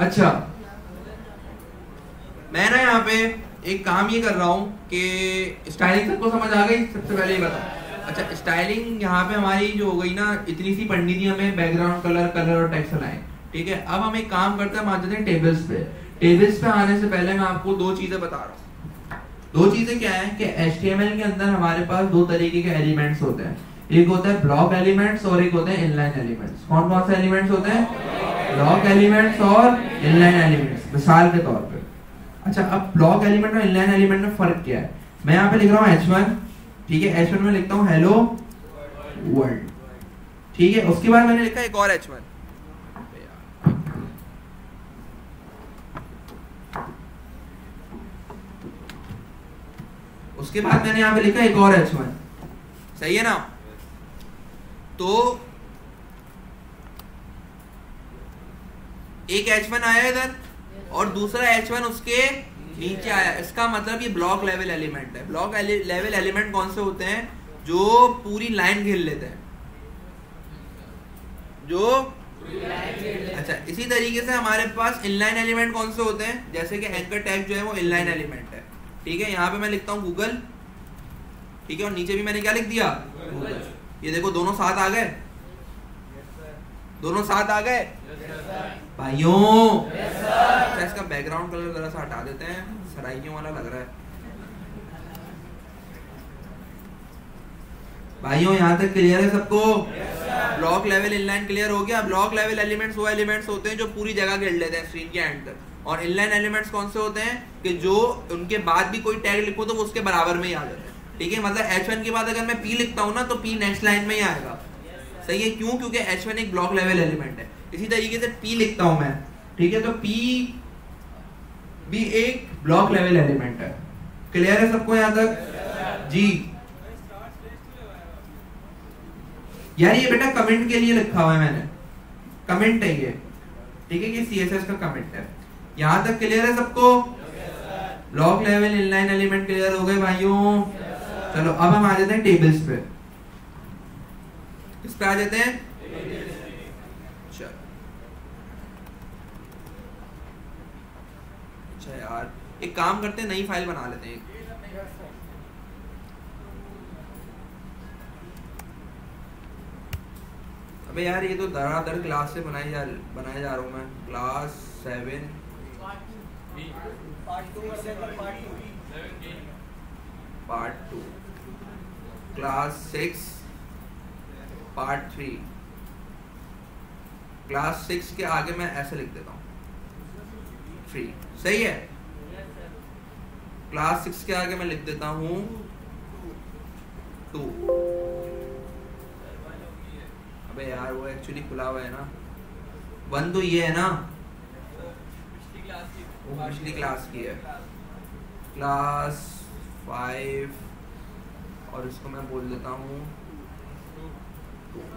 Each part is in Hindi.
अच्छा, मैं ना यहाँ पे एक काम ये कर रहा हूँ कि स्टाइलिंग सबको समझ आ गई। सबसे पहले ये बताओ, अच्छा स्टाइलिंग यहाँ पे हमारी जो हो गई ना, इतनी सी पढ़नी थी हमें, बैकग्राउंड कलर, कलर और टेक्स्ट लाइन, ठीक है। अब हम एक काम करते हैं, हम आ जाते हैं टेबल्स पे। टेबल्स पे आने से पहले मैं आपको दो चीजें बता रहा हूँ। दो चीजें क्या है कि HTML के अंदर हमारे पास दो तरीके के एलिमेंट्स होते हैं, एक होता है ब्लॉक एलिमेंट्स और एक होते हैं इनलाइन एलिमेंट्स। कौन कौन से एलिमेंट्स होते हैं? ब्लॉक एलिमेंट्स और इनलाइन एलिमेंट्स। मिसाल के तौर पे, अच्छा अब ब्लॉक एलिमेंट और इनलाइन एलिमेंट में फर्क क्या है? मैं यहाँ पे लिख रहा हूँ H1, ठीक है। H1 में लिखता हूँ हेलो वर्ल्ड, ठीक है। उसके बाद मैंने लिखा एक और H1, उसके बाद मैंने यहाँ पे लिखा एक और H1, सही है ना। तो एक H1 आया इधर और दूसरा H1 उसके नीचे आया। इसका मतलब ये ब्लॉक लेवल एलिमेंट है। ब्लॉक लेवल एलिमेंट कौन से होते हैं? जो पूरी लाइन घेर लेते हैं, जो अच्छा इसी तरीके से हमारे पास इनलाइन एलिमेंट कौन से होते हैं? जैसे कि एंकर टैग जो है वो इनलाइन एलिमेंट है, ठीक है। यहाँ पे मैं लिखता हूँ गूगल, ठीक है, और नीचे भी मैंने क्या लिख दिया? गूगल। ये देखो दोनों साथ आ गए, दोनों साथ आ गए भाइयों। अच्छा इसका बैकग्राउंड कलर जरा सा हटा देते हैं, सराइयों वाला लग रहा है भाइयों। यहाँ तक क्लियर है सबको? ब्लॉक लेवल इनलाइन क्लियर हो गया। ब्लॉक लेवल एलिमेंट्स वो एलिमेंट्स होते हैं जो पूरी जगह घेर लेते हैं स्क्रीन के एंड तक, और इनलाइन एलिमेंट्स कौन से होते हैं कि जो उनके बाद भी कोई टैग लिखो तो वो उसके बराबर में ही आ जाते हैं, ठीक है। मतलब H1 के बाद अगर मैं P लिखता हूँ ना तो P नेक्स्ट लाइन में ही आएगा, सही है। क्यों? क्योंकि H1 एक ब्लॉक लेवल एलिमेंट है। इसी तरीके से P लिखता हूं मैं, ठीक है, तो P भी एक ब्लॉक लेवल एलिमेंट है। क्लियर है सबको यहाँ तक? जी यार ये बेटा कमेंट के लिए लिखा हुआ है मैंने, कमेंट है ये, ठीक है, कि CSS का कमेंट है। यहाँ तक क्लियर है सबको? Block level inline element clear हो गए भाइयों? चलो अब हम आ जाते हैं टेबल्स पे। किस पे आ जाते हैं? चलो अच्छा यार एक काम करते हैं, नई फाइल बना लेते हैं। अबे यार ये तो दरादर क्लास से बनाए जा रहा हूँ मैं। Class 7 part 2, class 6 part 3। Class 6 के आगे मैं ऐसे लिख देता हूँ 3, सही है। क्लास 6 के आगे मैं लिख देता हूँ 2। अबे यार वो एक्चुअली खुला हुआ है ना, 1 तो ये है ना, वो पिछली क्लास की है। क्लास 5 और इसको मैं बोल देता हूँ,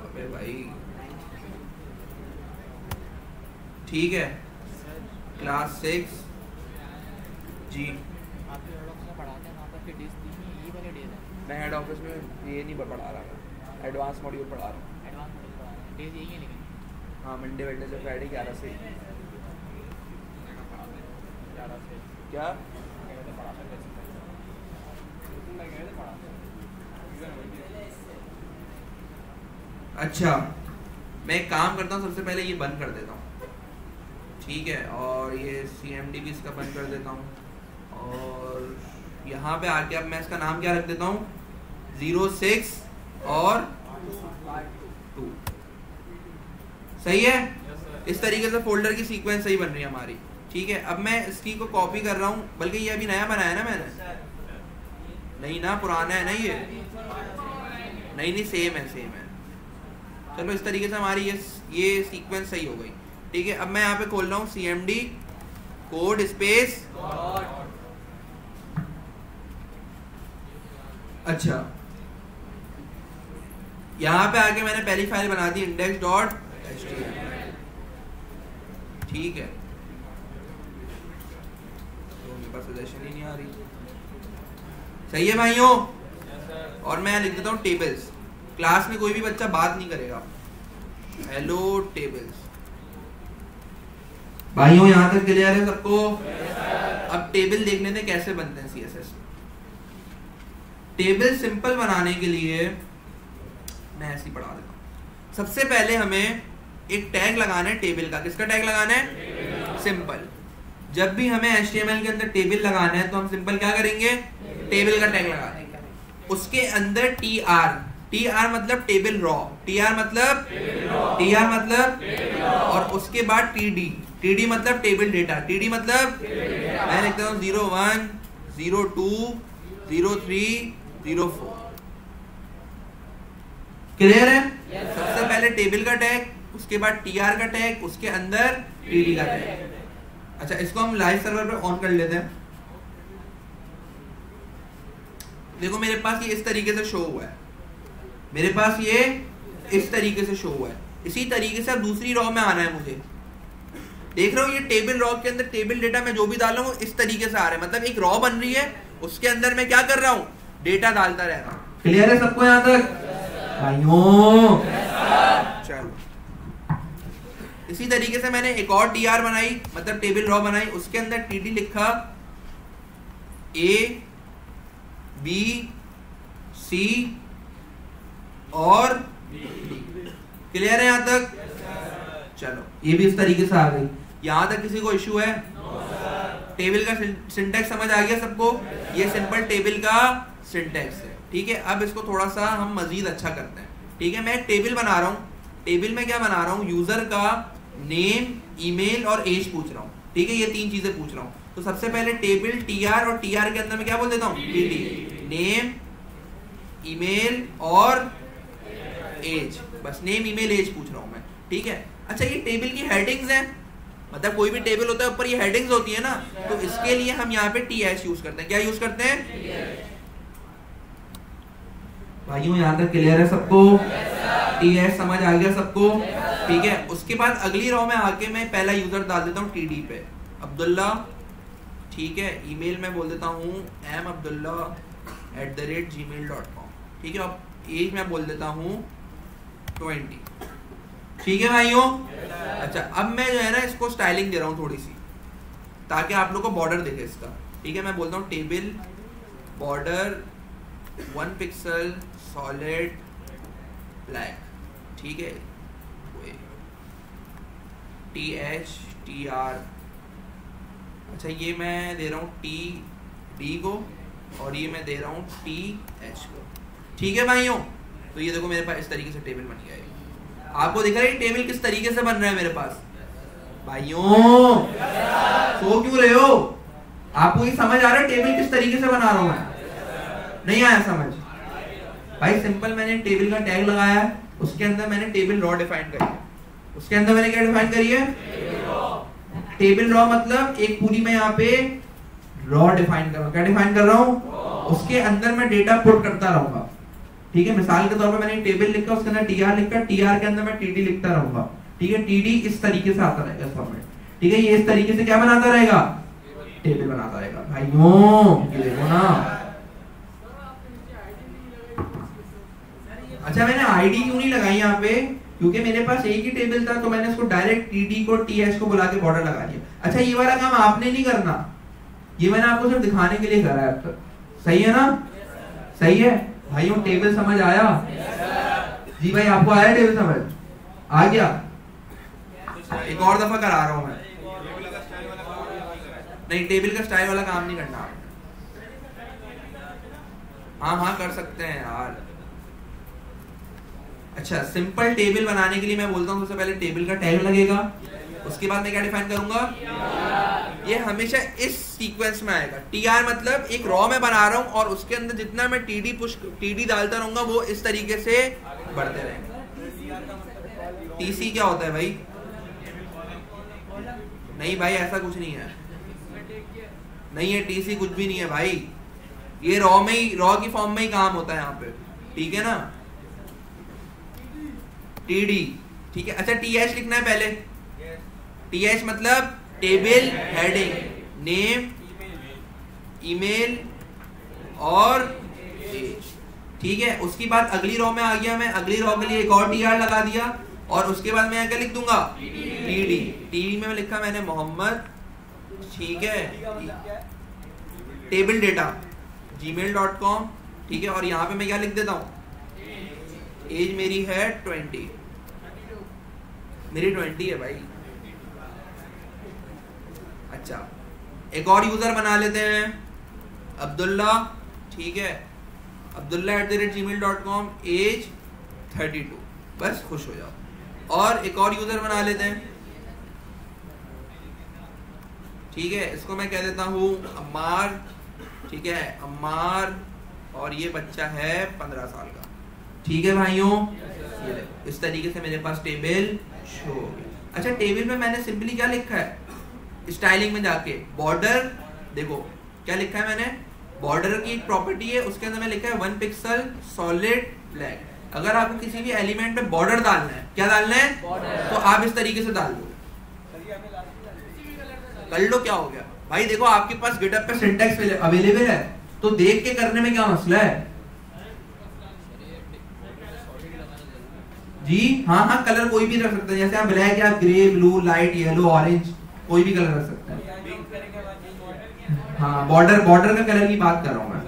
अबे भाई ठीक है, क्लास 6 जी। मैं हेड ऑफिस में ये नहीं पढ़ा रहा, मैं एडवांस मॉड्यूल पढ़ा रहा हूँ। डेज यही है लेकिन, हाँ मंडे वेडनेसडे फ्राइडे 11 से। क्या? अच्छा मैं एक काम करता हूँ, सबसे पहले ये बंद कर देता हूँ, ठीक है, और ये CMD भी इसका बंद कर देता हूँ, और यहाँ पे आके अब मैं इसका नाम क्या रख देता हूँ? 06 और 2, सही है। इस तरीके से फोल्डर की सीक्वेंस सही बन रही है हमारी, ठीक है। अब मैं इसकी को कॉपी कर रहा हूँ, बल्कि ये अभी नया बनाया ना मैंने, नहीं ना पुराना है ना ये, नहीं सेम है, सेम है। चलो इस तरीके से हमारी ये सीक्वेंस सही हो गई, ठीक है। अब मैं यहाँ पे खोल रहा हूँ CMD कोड स्पेस, अच्छा यहाँ पे आके मैंने पहली फाइल बना दी index.html, ठीक है। तो मेरे पास सजेशन ही नहीं आ रही, सही है भाइयों। और मैं लिख देता हूँ टेबल्स। क्लास में कोई भी बच्चा बात नहीं करेगा, हेलो टेबल्स, भाइयों यहाँ तक क्लियर है सबको? अब टेबल देखने थे कैसे बनते हैं CSS में। टेबल सिंपल बनाने के लिए मैं ऐसे ही पढ़ा देता हूँ। सबसे पहले हमें एक टैग लगाना है टेबल का। किसका टैग लगाना है? सिंपल। जब भी हमें HTML के अंदर टेबल लगाना है तो हम सिंपल क्या करेंगे? टेबल का टैग लगा देंगे। उसके अंदर TR मतलब टेबल रॉ, TR मतलब और उसके बाद TD मतलब टेबल डेटा, TD मतलब मैं लिखता हूँ 01, 02, 03, 04। क्लियर है? सबसे पहले टेबल का टैग, उसके बाद TR का टैग, उसके अंदर TD का टैग। अच्छा, इसको हम लाइव सर्वर पे ऑन कर लेते हैं। देखो मेरे पास ये इस तरीके से शो हुआ है, मेरे पास ये इस तरीके से शो हुआ है। इसी तरीके से अब दूसरी रॉ में आना है मुझे। देख रहे हो ये टेबल रॉ के अंदर टेबल डेटा में जो भी डाल रहा हूँ इस तरीके से आ रहा है, मतलब एक रॉ बन रही है, उसके अंदर मैं क्या कर रहा हूँ? डेटा डालता रह रहा हूँ। क्लियर है सबको यहाँ तक भाइयों? चलो इसी तरीके से मैंने एक और TR बनाई, मतलब टेबल रॉ बनाई, उसके अंदर TD लिखा, A B C और क्लियर है यहाँ तक? चलो ये भी इस तरीके से आ गई। यहाँ तक किसी को इश्यू है? टेबल का सिंटैक्स समझ आ गया सबको? ये सिंपल टेबल का सिंटैक्स है। ठीक है, अब इसको थोड़ा सा हम मजीद अच्छा करते हैं। ठीक है, मैं एक टेबल बना रहा हूँ। टेबल में क्या बना रहा हूँ? यूजर का नेम, ईमेल और एज पूछ रहा हूँ। ठीक है, ये तीन चीजें पूछ रहा हूँ। तो सबसे पहले टेबल TR और TR के अंदर मैं क्या बोल देता हूँ? TD, नेम, ईमेल और एज। बस नेम, ईमेल, एज पूछ रहा हूँ मैं। ठीक है, अच्छा ये टेबल की हेडिंग्स हैं, मतलब कोई भी टेबल होता है ऊपर ये हेडिंग्स होती है ना, तो इसके लिए हम यहाँ पे TH यूज करते हैं। क्या यूज करते हैं भाइयों? यहाँ तक क्लियर है सबको? TH समझ आ गया सबको? ठीक है, उसके बाद अगली रॉ में आके मैं पहला यूजर डाल देता हूँ TD पे, अब्दुल्ला। ठीक है, ईमेल में बोल देता हूँ mabdullah@gmail.com। ठीक है, अब एज में बोल देता हूँ 20। ठीक है भाइयों? अच्छा, अब मैं जो है ना इसको स्टाइलिंग दे रहा हूँ थोड़ी सी, ताकि आप लोग को बॉर्डर दिखे इसका। ठीक है, मैं बोलता हूँ table border 1 pixel solid black. ठीक है, TH TR। अच्छा, ये मैं दे रहा हूँ TD को और ये मैं दे रहा हूँ TH को। ठीक है भाइयों? तो ये देखो मेरे पास इस तरीके से टेबल बन गया है। आपको दिख रहा है टेबल किस तरीके से बन रहा है मेरे पास? भाइयों सो क्यों रहे हो? आपको ये समझ आ रहा है टेबल किस तरीके से बना रहा हूं मैं? नहीं आया समझ? भाई सिंपल, मैंने टेबल का टैग लगाया है, उसके अंदर मैंने टेबल रॉ डिफाइन करी है। उसके अंदर मैंने क्या डिफाइन करी है? टेबल रॉ मतलब एक पूरी मैं यहाँ पे रॉ डिफाइन कर रहा हूँ। क्या डिफाइन कर रहा हूँ? उसके अंदर मैं डेटा पुट करता रहूंगा। ठीक है, मिसाल के तौर पे मैंने टेबल लिखा, उसके अंदर TR लिखा, TR के अंदर मैं TD लिखता रहूंगा। ठीक है, TD इस तरीके से आता रहेगा फॉर्मेट। ठीक है, ये इस तरीके से क्या बनाता रहेगा? टेबल बनाता रहेगा। भाइयों ये देखो ना। अच्छा, मैंने ID क्यों नहीं लगाई यहाँ पे? क्योंकि मेरे पास एक ही टेबल था, तो मैंने इसको डायरेक्ट TD को TH को बुला के बॉर्डर लगा दिया। अच्छा, ये वाला काम आपने नहीं करना, ये मैंने आपको सिर्फ दिखाने के लिए करा है अब तक। सही है ना? सही है भाइयों? टेबल समझ आया? जी भाई, आपको आया टेबल समझ? आ गया? एक और दफा करा रहा हूं मैं। नहीं, टेबल का स्टाइल वाला काम नहीं करना। हाँ कर सकते हैं यार। अच्छा, सिंपल टेबल बनाने के लिए मैं बोलता हूँ सबसे पहले टेबल का टैग लगेगा, उसके बाद मैं क्या डिफाइन करूंगा? ये हमेशा इस सीक्वेंस में आएगा। TR मतलब एक रॉ में बना रहा हूं और उसके अंदर जितना मैं TD डालता रहूंगा वो इस तरीके से बढ़ते रहेंगे। TC क्या होता है भाई? नहीं भाई, ऐसा कुछ नहीं है। नहीं है, TC कुछ भी नहीं है भाई। ये रॉ में ही, रॉ की फॉर्म में ही काम होता है यहाँ पे। ठीक है ना? TD। ठीक है, अच्छा TH लिखना है पहले। TH मतलब टेबल हेडिंग, नेम, ईमेल और एज। ठीक है, उसके बाद अगली रॉ में आ गया मैं, अगली रॉ के लिए एक और TR लगा दिया और उसके बाद मैं क्या लिख दूंगा? टीडी, टीडी में लिखा मैंने मोहम्मद, ठीक है, टेबल डेटा gmail.com, ठीक है, और यहाँ पे मैं क्या लिख देता हूँ, एज मेरी है 20, मेरी 20 है भाई। अच्छा, एक और यूजर बना लेते हैं, अब्दुल्ला, ठीक है, abdullah@gmail.com, एज 32, बस खुश हो जाओ। और एक और यूजर बना लेते हैं, ठीक है, इसको मैं कह देता हूँ अम्मार, ठीक है, अम्मार, और ये बच्चा है 15 साल का, ठीक है भाइयों। ये इस तरीके से मेरे पास टेबल शो हो गया। अच्छा, टेबल में मैंने सिंपली क्या लिखा है, स्टाइलिंग में जाके बॉर्डर, देखो क्या लिखा है मैंने, बॉर्डर की एक प्रॉपर्टी है, उसके अंदर मैं लिखा है 1 पिक्सल सॉलिड ब्लैक। अगर आपको किसी भी एलिमेंट पे बॉर्डर डालना है, क्या डालना है, तो आप इस तरीके से डाल दो, कर लो, क्या हो गया भाई। देखो आपके पास गिटहब पे सिंटैक्स अवेलेबल है, तो देख के करने में क्या मसला है जी। हाँ हाँ, कलर कोई भी रख सकते हैं, जैसे आप ब्लैक या grey, blue, light yellow, orange, कोई भी कलर रख सकते हैं। हाँ, बॉर्डर का कलर की बात कर रहा हूँ मैं।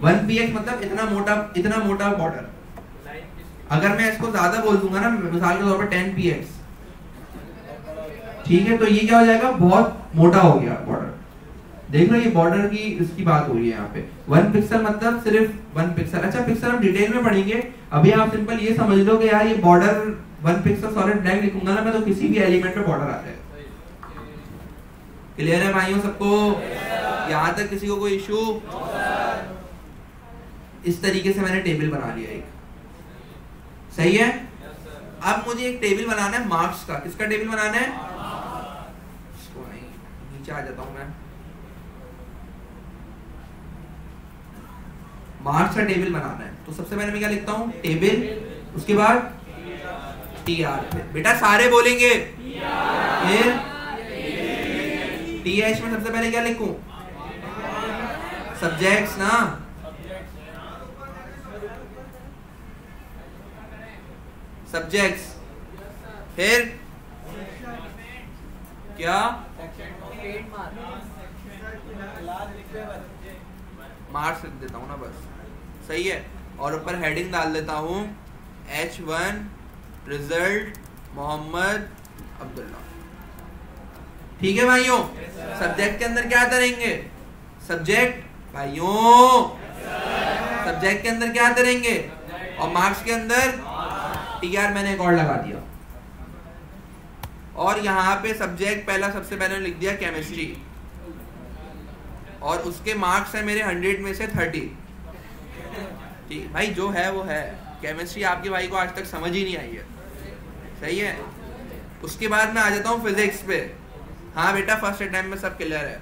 1px मतलब इतना मोटा बॉर्डर। अगर मैं इसको ज्यादा बोल दूंगा ना, मिसाल के तौर पर 10px, ठीक है, तो ये क्या हो जाएगा, बहुत मोटा हो गया बॉर्डर। देख लो, ये बॉर्डर की इसकी बात हो रही है यहाँ पे। 1 पिक्सल मतलब सिर्फ 1 पिक्सल। अच्छा, पिक्सल हम डिटेल में पढ़ेंगे, अभी आप सिंपल ये समझ लो कि यार ये बॉर्डर 1 पिक्सल सॉलिड ब्लैक लिखूंगा ना मैं, तो किसी भी एलिमेंट पे बॉर्डर आ जाएगा। क्लियर है भाइयों सबको? यहाँ तक किसी को कोई इशू? इस तरीके से मैंने टेबल बना लिया एक, सही है। अब मुझे एक टेबल बनाना है मार्क्स का। किसका टेबल बनाना है? इसको नहीं, नीचे आ जाता हूं मैं। मार्क्स का टेबल बनाना है, तो सबसे पहले मैं क्या लिखता हूं, टेबल, उसके बाद TR। बेटा सारे बोलेंगे, फिर TH में सबसे पहले क्या लिखूं, सब्जेक्ट्स ना, सब्जेक्ट्स, फिर क्या, मार्क्स लिख देता हूं ना बस, सही है। और ऊपर हेडिंग डाल देता हूं H1 रिजल्ट मोहम्मद अब्दुल्ला। ठीक है भाइयों? सब्जेक्ट के अंदर क्या करेंगे, सब्जेक्ट भाइयों, सब्जेक्ट के अंदर क्या करेंगे, और मार्क्स के अंदर TR मैंने एक और लगा दिया। और यहाँ पे सब्जेक्ट पहला सबसे पहले लिख दिया केमिस्ट्री, और उसके मार्क्स है मेरे 100 में से 30। ठीक भाई, जो है वो है। केमिस्ट्री आपके भाई को आज तक समझ ही नहीं आई है, सही है। उसके बाद मैं आ जाता हूँ फिजिक्स पे। हाँ बेटा, फर्स्ट अटेम्प्ट में सब क्लियर है,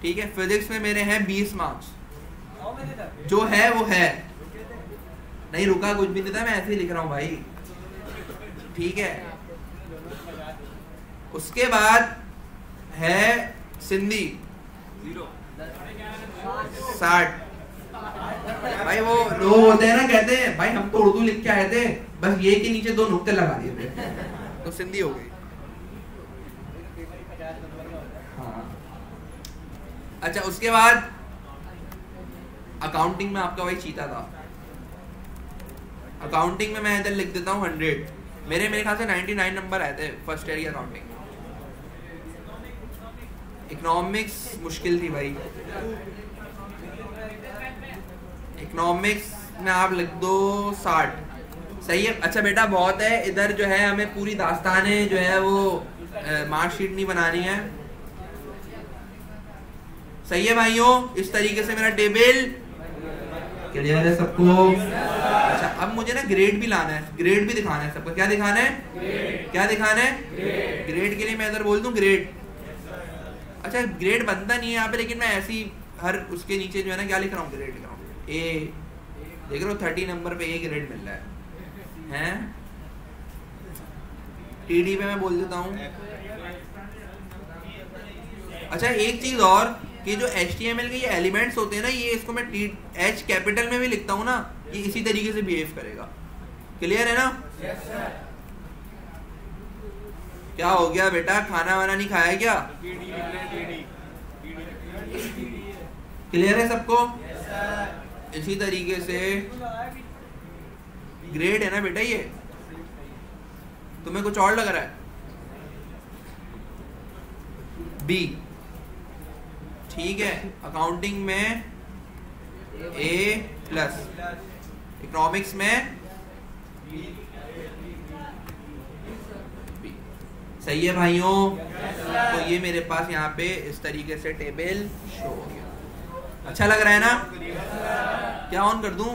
ठीक है। फिजिक्स में मेरे हैं 20 मार्क्स, जो है वो है। नहीं रुका कुछ भी नहीं था, मैं ऐसे ही लिख रहा हूँ भाई, ठीक है। उसके बाद है सिंधी 60। भाई वो लोग होते हैं ना, कहते हैं भाई हम तो उर्दू लिख के आए थे, बस ये के नीचे 2 नुक्ते लगा दिए थे, तो सिंधी हो गई। हाँ। अच्छा, उसके बाद अकाउंटिंग में आपका भाई चीता था। अकाउंटिंग में मैं इधर लिख देता हूँ 100। मेरे ख्याल से 99 नंबर आए थे फर्स्ट ईयर की अकाउंटिंग। इकोनॉमिक्स मुश्किल थी भाई, इकोनॉमिक्स में आप लिख दो 60, सही है। अच्छा बेटा बहुत है, इधर जो है हमें पूरी दास्तानें जो है वो मार्कशीट नहीं बनानी है, सही है भाइयों। इस तरीके से मेरा टेबल क्लियर है सबको? अच्छा, अब मुझे ना ग्रेड भी लाना है, ग्रेड भी दिखाना है सबको। क्या दिखाना है? क्या दिखाना है? ग्रेड के लिए मैं इधर बोल दूं ग्रेड। अच्छा, ग्रेड बनता नहीं है यहाँ पे, लेकिन मैं ऐसी हर उसके नीचे जो है ना क्या लिख रहा हूँ, ग्रेड लिख रहा हूँ। ए देख रहे हो 30 नंबर पे A ग्रेड मिल रहा है, हैं? TD पे मैं बोल देता हूँ। अच्छा, एक चीज और कि जो HTML के ये एलिमेंट्स होते हैं ना, ये इसको मैं H कैपिटल में भी लिखता हूँ ना, ये इसी तरीके से बिहेव करेगा। क्लियर है ना? क्या हो गया बेटा, खाना वाना नहीं खाया क्या? क्लियर है सबको? इसी तरीके से ग्रेड है ना बेटा, ये तुम्हें कुछ और लग रहा है? बी, ठीक है। अकाउंटिंग में A+, इकोनॉमिक्स में B। सही है भाइयों? तो ये मेरे पास यहाँ पे इस तरीके से टेबल शो हो गया। अच्छा लग रहा है ना? क्या ऑन कर दूं?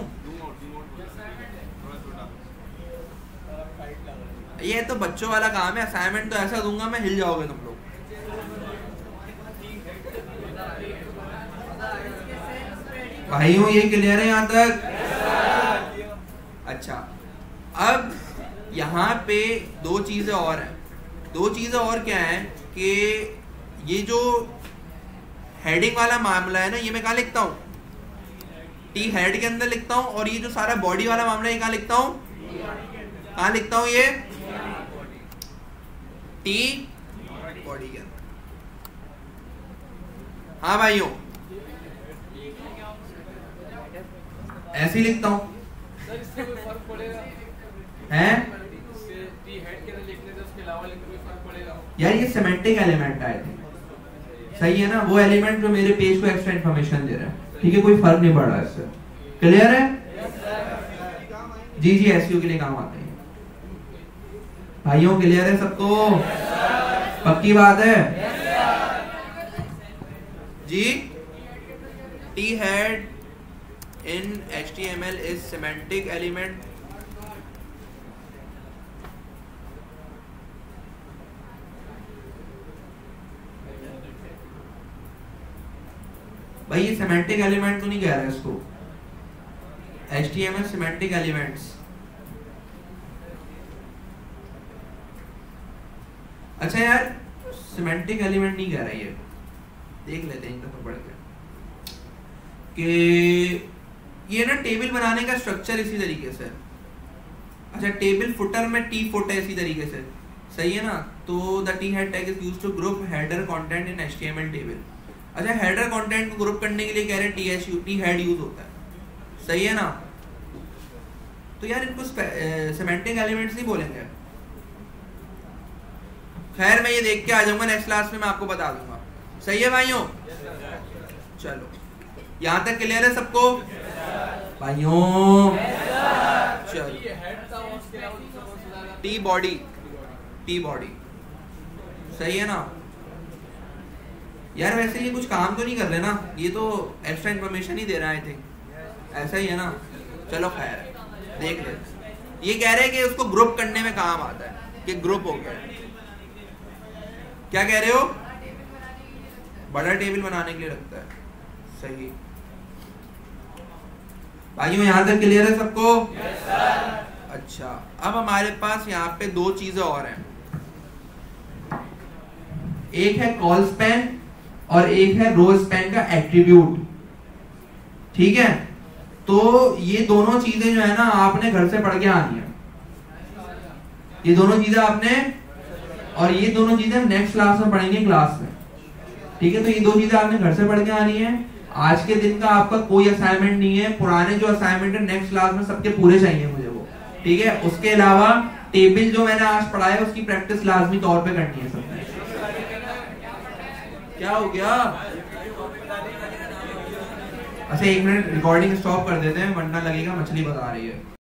ये तो बच्चों वाला काम है, असाइनमेंट तो ऐसा दूंगा मैं हिल जाओगे तुम लोग। भाइयों ये क्लियर है यहाँ तक? अच्छा, अब यहाँ पे दो चीजें और हैं। दो चीजें और क्या है कि ये जो हेडिंग वाला मामला है ना, ये मैं कहाँ लिखता हूँ? टी हेड के अंदर लिखता हूँ। और ये जो सारा बॉडी वाला मामला है, ये कहाँ लिखता हूँ? कहाँ लिखता हूँ? ये टी बॉडी के अंदर। हाँ भाइयों, ऐसे ही लिखता हूँ। हैं? यार ये सेमेंटिक एलिमेंट है, सही है ना? वो एलिमेंट जो मेरे पेज को एक्स्ट्रा इन्फॉर्मेशन दे रहा है, ठीक है? कोई फर्क नहीं पड़ रहा है इससे। क्लियर है? जी जी, एसईओ के लिए काम आते हैं भाइयों। क्लियर है सबको? पक्की बात है जी? T head in HTML is semantic element. भाई ये सेमेंटिक एलिमेंट तो नहीं कह रहा है इसको। HTML semantic elements. अच्छा यार, सेमेंटिक एलिमेंट नहीं कह रहा, ये देख लेते हैं एक दफा पढ़ के कि ये ना टेबल बनाने का स्ट्रक्चर इसी तरीके से। अच्छा, टेबल फुटर में टी फुट है इसी तरीके से, सही है ना? तो the t head tag is used to group header content in HTML table. अच्छा, हेडर कंटेंट को ग्रुप करने के लिए कह रहे हैं टी हेड यूज होता है, सही है ना? तो यार इनको सेमेंटिक एलिमेंट्स नहीं बोलेंगे। खैर मैं ये देख के आ जाऊंगा, नेक्स्ट क्लास में मैं आपको बता दूंगा। सही है भाइयों? चलो, यहां तक क्लियर है सबको भाइयों? चलो, टी बॉडी, टी बॉडी, सही है ना? यार वैसे ये कुछ काम तो नहीं कर रहे ना, ये तो एक्स्ट्रा इन्फॉर्मेशन ही दे रहा है। आई थिंक ऐसा ही है ना? चलो खैर, देख लेते। ये कह रहे हैं कि उसको ग्रुप करने में काम आता है, कि ग्रुप हो गया। क्या कह रहे हो? बड़ा टेबल बनाने के लिए रखता है, सही। भाइयों यहाँ तक क्लियर है सबको? yes, sir। अच्छा, अब हमारे पास यहाँ पे दो चीजें और हैं। एक है कॉल स्पैन और एक है रो स्पैन का एट्रीब्यूट, ठीक है? तो ये दोनों चीजें जो है ना, आपने घर से पढ़ के आनी है। ये दोनों चीजें आपने, और ये दोनों चीजें हम नेक्स्ट क्लास में पढ़ेंगे क्लास में, ठीक है? तो ये दो चीजें आपने घर से पढ़ के आनी है। आज के दिन का आपका कोई असाइनमेंट नहीं है, पुराने जो असाइनमेंट है नेक्स्ट क्लास में सबके पूरे चाहिए मुझे वो, ठीक है? उसके अलावा टेबल जो मैंने आज पढ़ाया उसकी प्रैक्टिस लाजमी तौर पे करनी है सबने। क्या हो गया? अच्छा, 1 मिनट रिकॉर्डिंग स्टॉप कर देते हैं, वरना लगेगा मछली बता रही है।